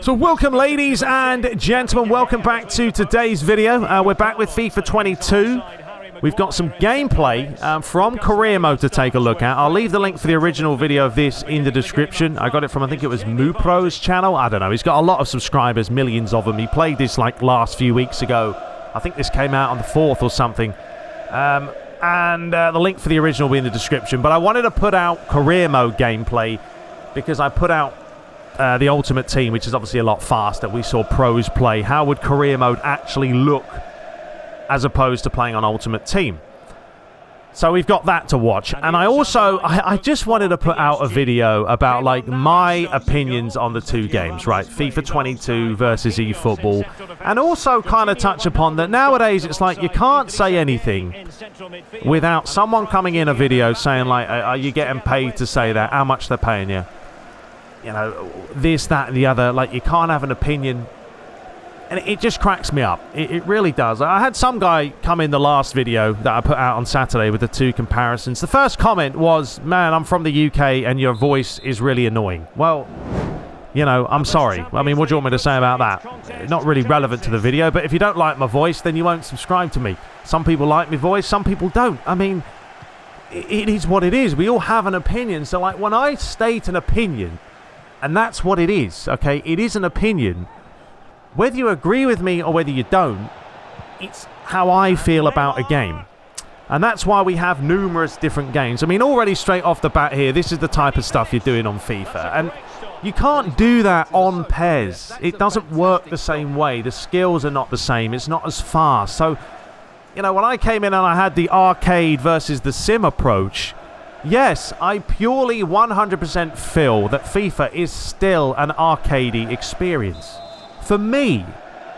So welcome ladies and gentlemen, welcome back to today's video. We're back with FIFA 22. We've got some gameplay from career mode to take a look at. I'll leave the link for the original video of this in the description. I got it from, I think it was Mupro's channel. I don't know, he's got a lot of subscribers, millions of them. He played this like last few weeks ago. I think this came out on the 4th or something. The link for the original will be in the description. But I wanted to put out career mode gameplay because I put out the Ultimate Team, which is obviously a lot faster. We saw pros play. How would career mode actually look as opposed to playing on Ultimate Team? So we've got that to watch. And I just wanted to put out a video about like my opinions on the two games, right? FIFA 22 versus eFootball. And also kind of touch upon that nowadays it's like you can't say anything without someone coming in a video saying like, are you getting paid to say that? How much they're paying you? You know, this, that, and the other. Like, you can't have an opinion. And it just cracks me up. It really does. I had some guy come in the last video that I put out on Saturday with the two comparisons. The first comment was, man, I'm from the UK and your voice is really annoying. Well, you know, I'm sorry. I mean, what do you want me to say about that? Not really relevant to the video, but if you don't like my voice, then you won't subscribe to me. Some people like my voice, some people don't. I mean, it is what it is. We all have an opinion. So, like, when I state an opinion, and that's what it is, okay? It is an opinion. Whether you agree with me or whether you don't, it's how I feel about a game. And that's why we have numerous different games. I mean, already straight off the bat here, this is the type of stuff you're doing on FIFA. And you can't do that on PES. It doesn't work the same way. The skills are not the same. It's not as fast. So, you know, when I came in and I had the arcade versus the sim approach, yes, I purely 100% feel that FIFA is still an arcadey experience. For me,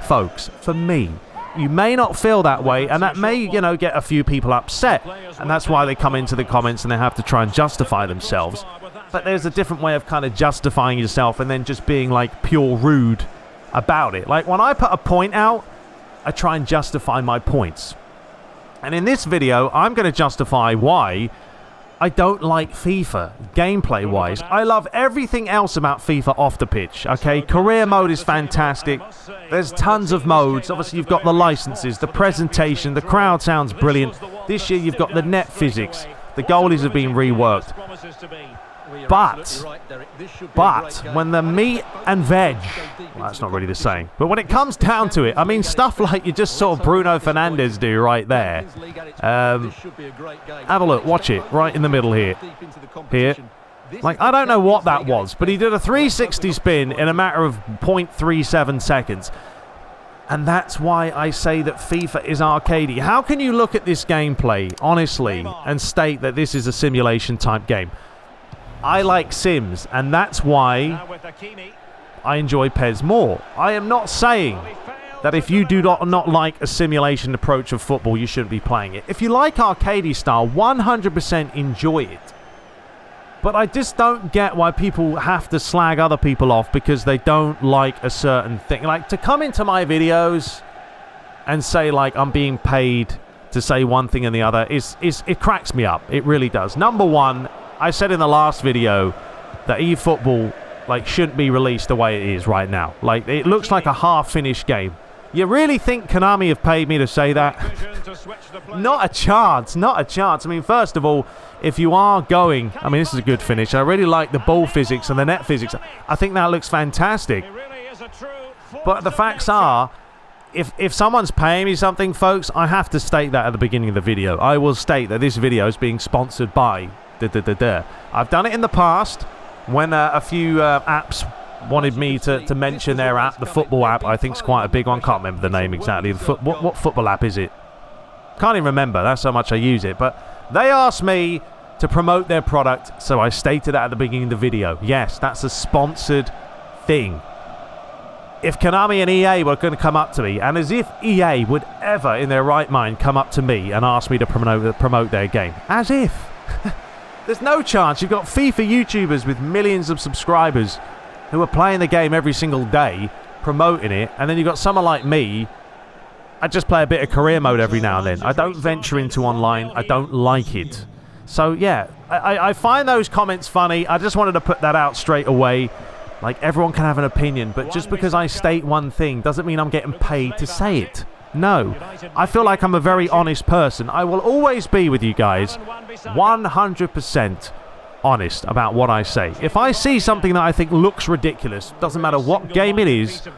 folks, for me. You may not feel that way, and that may, you know, get a few people upset. And that's why they come into the comments and they have to try and justify themselves. But there's a different way of kind of justifying yourself and then just being, like, pure rude about it. Like, when I put a point out, I try and justify my points. And in this video, I'm going to justify why I don't like FIFA, gameplay-wise. I love everything else about FIFA off the pitch, okay? Career mode is fantastic. There's tons of modes. Obviously, you've got the licenses, the presentation, the crowd sounds brilliant. This year, you've got the net physics. The goalies have been reworked. But when the meat and veg, well, that's not really the same. But when it comes down to it, I mean, stuff like you just saw Bruno Fernandes do right there. Have a look, watch it, right in the middle here. Like, I don't know what that was, but he did a 360 spin in a matter of 0.37 seconds. And that's why I say that FIFA is arcadey. How can you look at this gameplay, honestly, and state that this is a simulation-type game? I like Sims, and that's why I enjoy PES more. I am not saying that if you do not like a simulation approach of football, you shouldn't be playing it. If you like arcadey style, 100% enjoy it. But I just don't get why people have to slag other people off because they don't like a certain thing. Like, to come into my videos and say, like, I'm being paid to say one thing and the other, it cracks me up. It really does. Number one, I said in the last video that eFootball, like, shouldn't be released the way it is right now. Like, it looks like a half-finished game. You really think Konami have paid me to say that? Not a chance, not a chance. I mean, first of all, if you are going, I mean, this is a good finish. I really like the ball physics and the net physics. I think that looks fantastic. But the facts are, if someone's paying me something, folks, I have to state that at the beginning of the video. I will state that this video is being sponsored by I've done it in the past when a few apps wanted me to mention their app, the football app. I think it's quite a big one. Can't remember the name exactly. What football app is it? Can't even remember. That's how much I use it. But they asked me to promote their product, so I stated that at the beginning of the video. Yes, that's a sponsored thing. If Konami and EA were going to come up to me, and as if EA would ever in their right mind come up to me and ask me to promote their game. As if. There's no chance. You've got FIFA YouTubers with millions of subscribers who are playing the game every single day, promoting it, and then you've got someone like me. I just play a bit of career mode every now and then. I don't venture into online. I don't like it. So, yeah, I find those comments funny. I just wanted to put that out straight away. Like, everyone can have an opinion, but just because I state one thing doesn't mean I'm getting paid to say it. No. I feel like I'm a very honest person. I will always be with you guys 100% honest about what I say. If I see something that I think looks ridiculous, doesn't matter what game it is,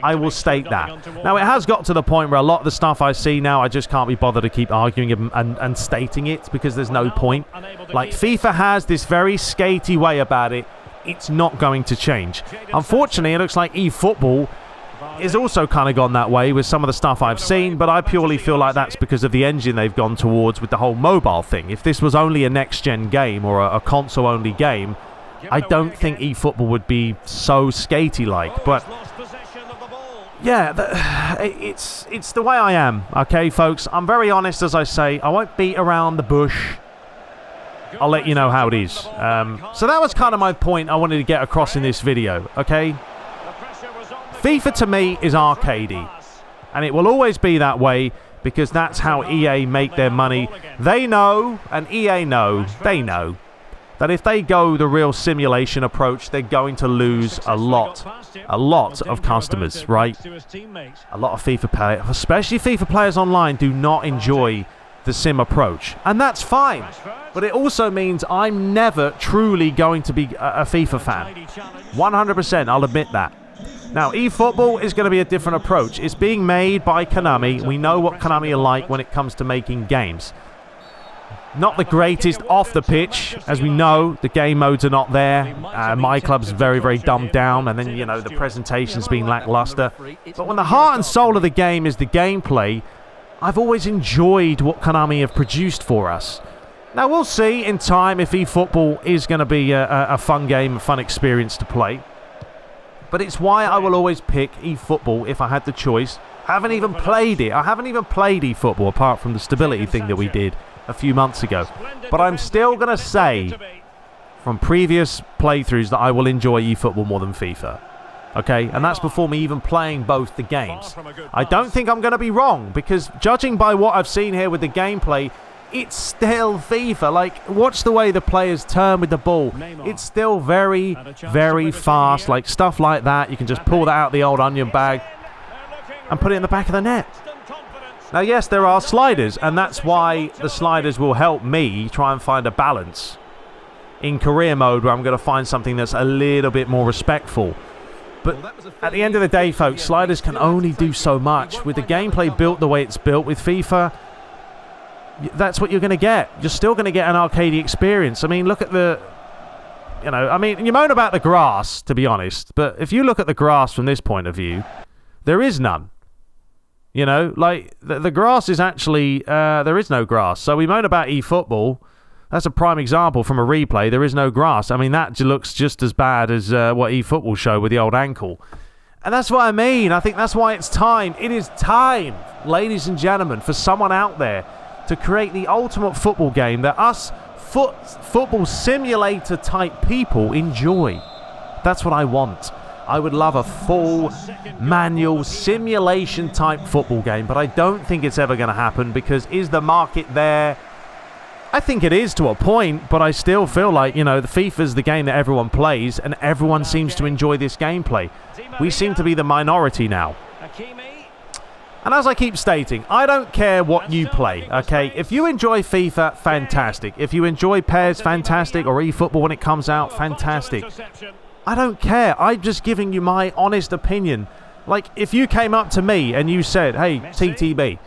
I will state that. Now, it has got to the point where a lot of the stuff I see now, I just can't be bothered to keep arguing and stating it, because there's no point. Like, FIFA has this very skatey way about it. It's not going to change. Unfortunately, it looks like eFootball is also kind of gone that way with some of the stuff I've seen, but I purely feel like that's because of the engine they've gone towards with the whole mobile thing. If this was only a next-gen game or a console-only game, I don't think eFootball would be so skatey-like. But yeah, it's the way I am, okay, folks? I'm very honest, as I say. I won't beat around the bush. I'll let you know how it is. So that was kind of my point I wanted to get across in this video, okay? FIFA to me is arcadey, and it will always be that way because that's how EA make their money. They know, and EA know, they know, that if they go the real simulation approach, they're going to lose a lot of customers, right? A lot of FIFA players, especially FIFA players online, do not enjoy the sim approach, and that's fine. But it also means I'm never truly going to be a FIFA fan. 100%, I'll admit that. Now, eFootball is going to be a different approach. It's being made by Konami. We know what Konami are like when it comes to making games. Not the greatest off the pitch. As we know, the game modes are not there. My Club's very, very dumbed down. And then, you know, the presentation's been lackluster. But when the heart and soul of the game is the gameplay, I've always enjoyed what Konami have produced for us. Now, we'll see in time if eFootball is going to be a fun game, a fun experience to play. But it's why I will always pick eFootball if I had the choice. I haven't even played it. I haven't even played eFootball apart from the stability thing that we did a few months ago. But I'm still going to say from previous playthroughs that I will enjoy eFootball more than FIFA. Okay? And that's before me even playing both the games. I don't think I'm going to be wrong, because judging by what I've seen here with the gameplay, it's still FIFA. Like, watch the way the players turn with the ball. It's still very, very fast. Like, stuff like that. You can just pull that out of the old onion bag and put it in the back of the net. Now, yes, there are sliders, and that's why the sliders will help me try and find a balance in career mode, where I'm going to find something that's a little bit more respectful. But at the end of the day, folks, sliders can only do so much. With the gameplay built the way it's built with FIFA, that's what you're going to get. You're still going to get an arcade experience. I mean, look at the... You know, I mean, you moan about the grass, to be honest, but if you look at the grass from this point of view, there is none. You know, like, the grass is actually... there is no grass. So we moan about eFootball. That's a prime example from a replay. There is no grass. I mean, that looks just as bad as what eFootball showed with the old ankle. And that's what I mean. I think that's why it's time. It is time, ladies and gentlemen, for someone out there to create the ultimate football game that us football simulator type people enjoy. That's what I want. I would love a full manual simulation type football game, but I don't think it's ever going to happen, because is the market there? I think it is to a point, but I still feel like, you know, the FIFA's the game that everyone plays, and everyone seems to enjoy this gameplay. We seem to be the minority now. And as I keep stating, I don't care what you play, okay? If you enjoy FIFA, fantastic. If you enjoy PES, fantastic. Or eFootball when it comes out, fantastic. I don't care. I'm just giving you my honest opinion. Like, if you came up to me and you said, hey, TTB,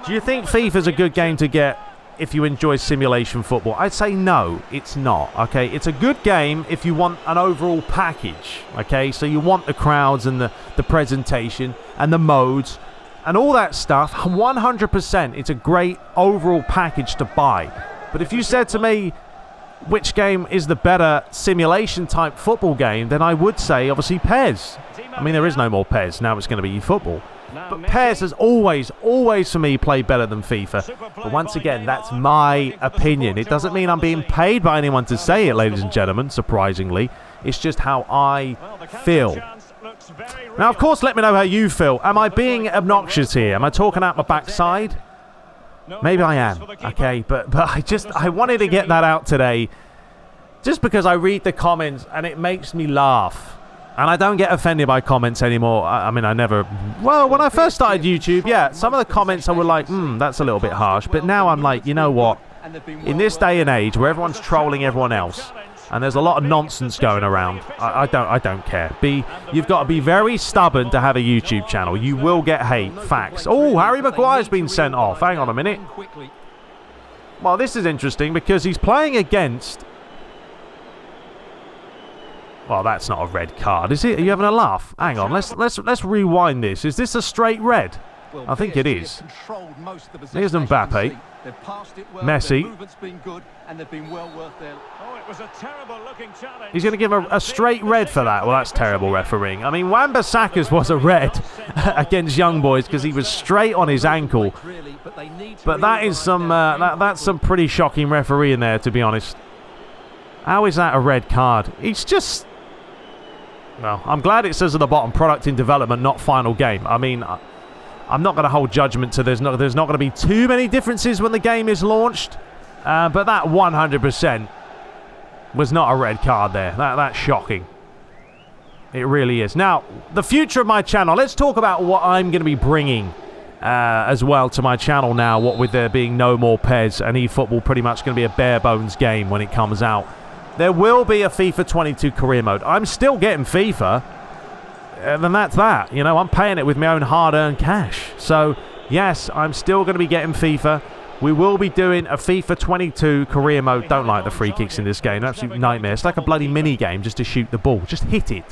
do you think FIFA's a good game to get if you enjoy simulation football? I'd say no, it's not, okay? It's a good game if you want an overall package, okay? So you want the crowds and the presentation and the modes and all that stuff. 100%, it's a great overall package to buy. But if you said to me, which game is the better simulation type football game, then I would say, obviously, PES. I mean, there is no more PES. Now it's going to be eFootball. But PES has always for me played better than FIFA. But once again, that's my opinion. It doesn't mean I'm being paid by anyone to say it, ladies and gentlemen, surprisingly. It's just how I feel. Now, of course, let me know how you feel. Am I being obnoxious here? Am I talking out my backside? Maybe I am, okay? But I wanted to get that out today. just because I read the comments and it makes me laugh. And I don't get offended by comments anymore. I mean, I never... Well, when I first started YouTube, yeah, some of the comments I were like, that's a little bit harsh. But now I'm like, you know what? In this day and age where everyone's trolling everyone else, and there's a lot of nonsense going around, I don't care. You've got to be very stubborn to have a YouTube channel. You will get hate. Facts. Oh, Harry Maguire's been sent off. Hang on a minute. Well, this is interesting because he's playing against... Well, that's not a red card, is it? Are you having a laugh? Hang on, let's rewind this. Is this a straight red? I think it is. Here's Mbappe. Messi. He's going to give a straight red for that. Well, that's terrible refereeing. I mean, Wan-Bissaka's was a red against Young Boys because he was straight on his ankle. But that is that's some pretty shocking refereeing there, to be honest. How is that a red card? It's just... Well, I'm glad it says at the bottom, product in development, not final game. I mean, I'm not going to hold judgment to there's not going to be too many differences when the game is launched. But that 100% was not a red card there. That's shocking. It really is. Now, the future of my channel. Let's talk about what I'm going to be bringing as well to my channel now. What with there being no more PES and eFootball pretty much going to be a bare bones game when it comes out. There will be a FIFA 22 career mode. I'm still getting FIFA. Then that's that. You know, I'm paying it with my own hard-earned cash. So, yes, I'm still going to be getting FIFA. We will be doing a FIFA 22 career mode. Don't like the free kicks in this game. Absolute nightmare. It's like a bloody mini-game just to shoot the ball. Just hit it.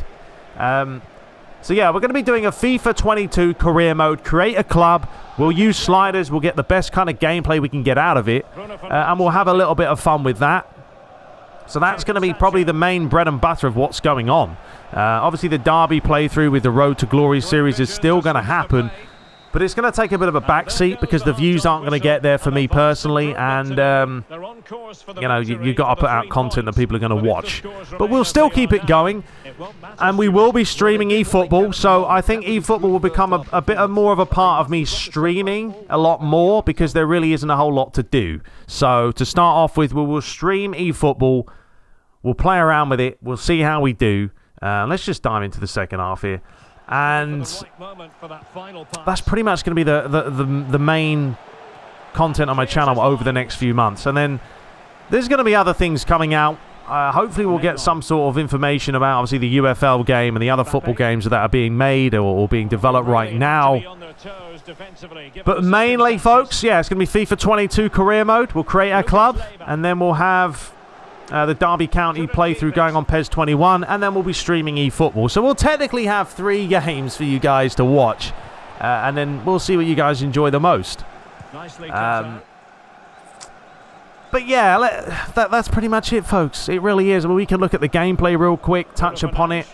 So, yeah, we're going to be doing a FIFA 22 career mode. Create a club. We'll use sliders. We'll get the best kind of gameplay we can get out of it. And we'll have a little bit of fun with that. So that's going to be probably the main bread and butter of what's going on. Obviously, the Derby playthrough with the Road to Glory series is still going to happen. But it's going to take a bit of a backseat because the views aren't going to get there for me personally. And, you know, you've got to put out content that people are going to watch. But we'll still keep it going. And we will be streaming eFootball. So I think eFootball will become a bit more of a part of me streaming a lot more because there really isn't a whole lot to do. So to start off with, we will stream eFootball. We'll play around with it. We'll see how we do. Let's just dive into the second half here. And that's pretty much going to be the main content on my channel over the next few months. And then there's going to be other things coming out. Hopefully we'll get some sort of information about obviously the UFL game and the other football games that are being made or being developed right now. But mainly, folks, yeah, it's going to be FIFA 22 career mode. We'll create our club and then we'll have... the Derby County playthrough going on PES 21, and then we'll be streaming eFootball. So we'll technically have 3 games for you guys to watch, and then we'll see what you guys enjoy the most. But yeah, that's pretty much it, folks. It really is. I mean, we can look at the gameplay real quick, touch upon it.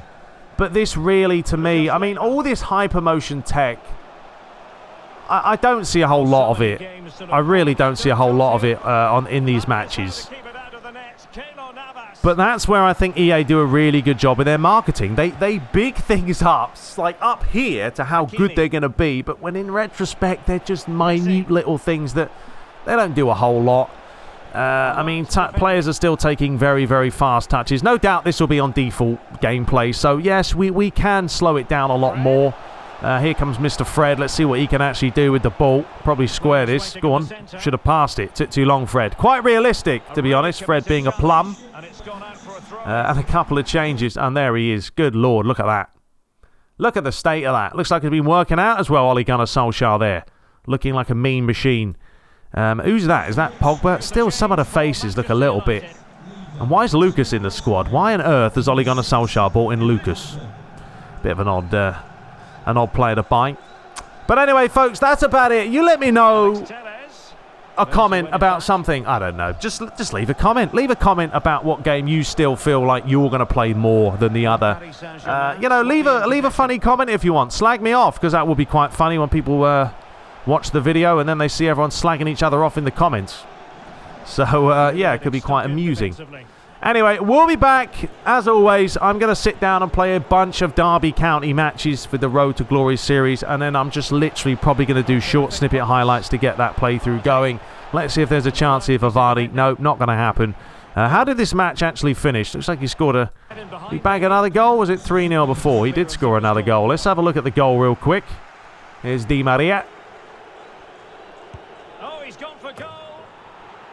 But this really, to me, I mean, all this hypermotion tech, I don't see a whole lot of it. I really don't see a whole lot of it in these matches. But that's where I think EA do a really good job in their marketing. They big things up, like up here, to how good they're going to be. But when in retrospect, they're just minute little things that they don't do a whole lot. I mean, players are still taking very, very fast touches. No doubt this will be on default gameplay. So, yes, we can slow it down a lot more. Here comes Mr. Fred. Let's see what he can actually do with the ball. Probably square this. Go on. Should have passed it. Took too long, Fred. Quite realistic, to be honest. Fred being a plum. And a couple of changes. And there he is. Good Lord. Look at that. Look at the state of that. Looks like he's been working out as well, Ole Gunnar Solskjaer there. Looking like a mean machine. Who's that? Is that Pogba? Still, some of the faces look a little bit. And why is Lucas in the squad? Why on earth has Ole Gunnar Solskjaer brought in Lucas? Bit of an odd player to buy. But anyway, folks, that's about it. You let me know a comment about something. I don't know. Just leave a comment. Leave a comment about what game you still feel like you're going to play more than the other. You know, leave a funny comment if you want. Slag me off, because that would be quite funny when people watch the video and then they see everyone slagging each other off in the comments. So, yeah, it could be quite amusing. Anyway, we'll be back. As always, I'm going to sit down and play a bunch of Derby County matches for the Road to Glory series, and then I'm just literally probably going to do short snippet highlights to get that playthrough going. Let's see if there's a chance here for Vardy. No, not going to happen. How did this match actually finish? Looks like he scored a... He bagged another goal? Was it 3-0 before? He did score another goal. Let's have a look at the goal real quick. Here's Di Maria. Oh, he's gone for goal.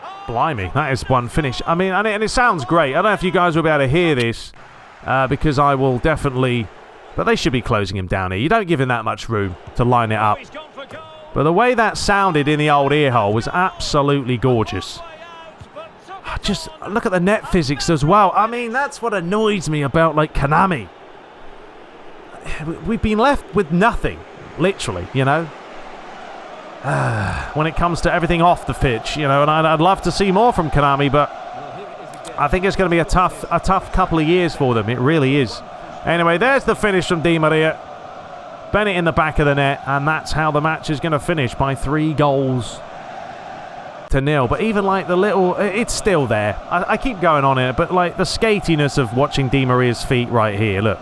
Oh. Blimey, that is one finish. I mean, and it sounds great. I don't know if you guys will be able to hear this, because I will definitely... But they should be closing him down here. You don't give him that much room to line it up. He's gone for goal. But the way that sounded in the old ear hole was absolutely gorgeous. Just look at the net physics as well. I mean, that's what annoys me about, like, Konami. We've been left with nothing, literally, you know. When it comes to everything off the pitch, you know, and I'd love to see more from Konami, but I think it's going to be a tough couple of years for them. It really is. Anyway, there's the finish from Di Maria. Bennett in the back of the net, and that's how the match is going to finish, by 3 goals to 0. But even like the little, it's still there. I keep going on it, but like the skatiness of watching Di Maria's feet right here, look.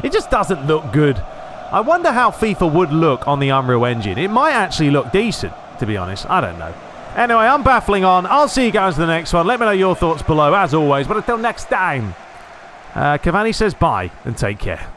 It just doesn't look good. I wonder how FIFA would look on the Unreal Engine. It might actually look decent, to be honest. I don't know. Anyway, I'm baffling on. I'll see you guys in the next one. Let me know your thoughts below, as always. But until next time, Cavani says bye and take care.